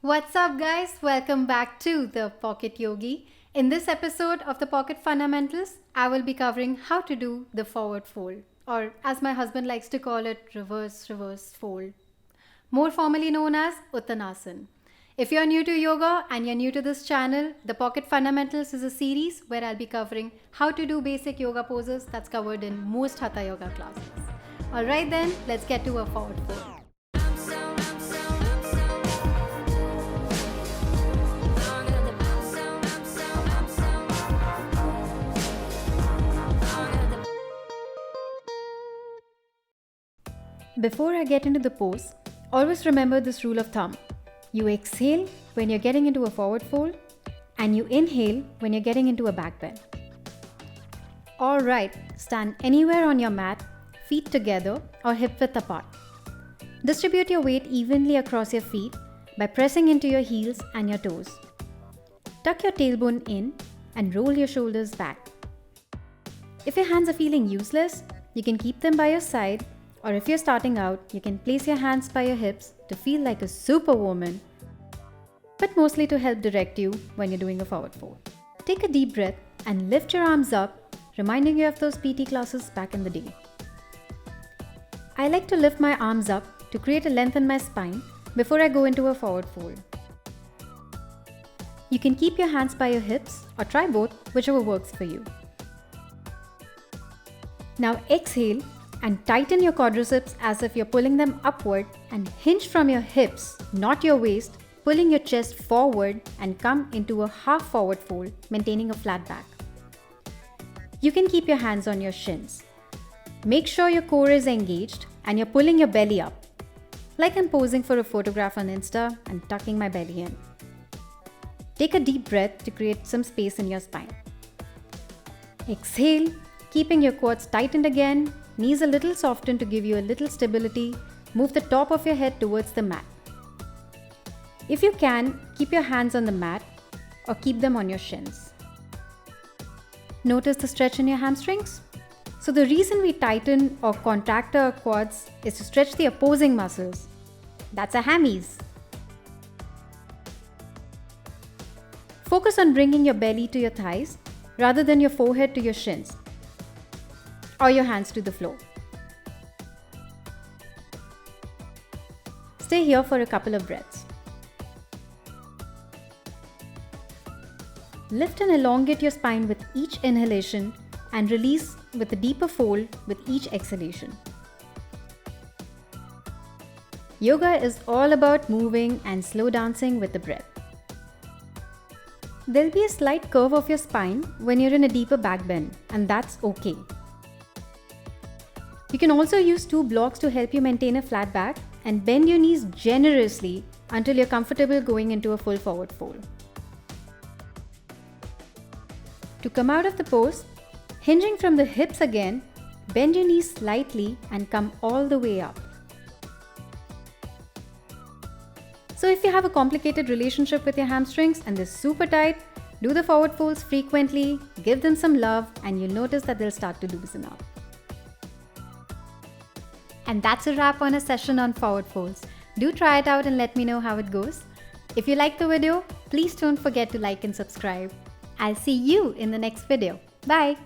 What's up, guys? Welcome back to the Pocket Yogi. In this episode of the Pocket Fundamentals, I will be covering how to do the forward fold, or as my husband likes to call it, reverse fold, more formally known as Uttanasana. If you're new to yoga and you're new to this channel, the Pocket Fundamentals is a series where I'll be covering how to do basic yoga poses that's covered in most Hatha yoga classes. Alright then, let's get to a forward fold. Before I get into the pose, always remember this rule of thumb. You exhale when you're getting into a forward fold and you inhale when you're getting into a back bend. Alright, stand anywhere on your mat, feet together or hip width apart. Distribute your weight evenly across your feet by pressing into your heels and your toes. Tuck your tailbone in and roll your shoulders back. If your hands are feeling useless, you can keep them by your side. Or if you're starting out, you can place your hands by your hips to feel like a superwoman, but mostly to help direct you when you're doing a forward fold. Take a deep breath and lift your arms up, reminding you of those PT classes back in the day. I like to lift my arms up to create a length in my spine before I go into a forward fold. You can keep your hands by your hips or try both, whichever works for you. Now exhale and tighten your quadriceps as if you're pulling them upward and hinge from your hips, not your waist, pulling your chest forward and come into a half forward fold, maintaining a flat back. You can keep your hands on your shins. Make sure your core is engaged and you're pulling your belly up, like I'm posing for a photograph on Insta and tucking my belly in. Take a deep breath to create some space in your spine. Exhale, keeping your quads tightened again. Knees a little softened to give you a little stability. Move the top of your head towards the mat. If you can, keep your hands on the mat or keep them on your shins. Notice the stretch in your hamstrings? So the reason we tighten or contract our quads is to stretch the opposing muscles. That's our hammies. Focus on bringing your belly to your thighs rather than your forehead to your shins, or your hands to the floor. Stay here for a couple of breaths. Lift and elongate your spine with each inhalation and release with a deeper fold with each exhalation. Yoga is all about moving and slow dancing with the breath. There'll be a slight curve of your spine when you're in a deeper back bend, and that's okay. You can also use two blocks to help you maintain a flat back and bend your knees generously until you're comfortable going into a full forward fold. To come out of the pose, hinging from the hips again, bend your knees slightly and come all the way up. So if you have a complicated relationship with your hamstrings and they're super tight, do the forward folds frequently, give them some love, and you'll notice that they'll start to loosen up. And that's a wrap on a session on forward folds. Do try it out and let me know how it goes. If you liked the video, please don't forget to like and subscribe. I'll see you in the next video. Bye!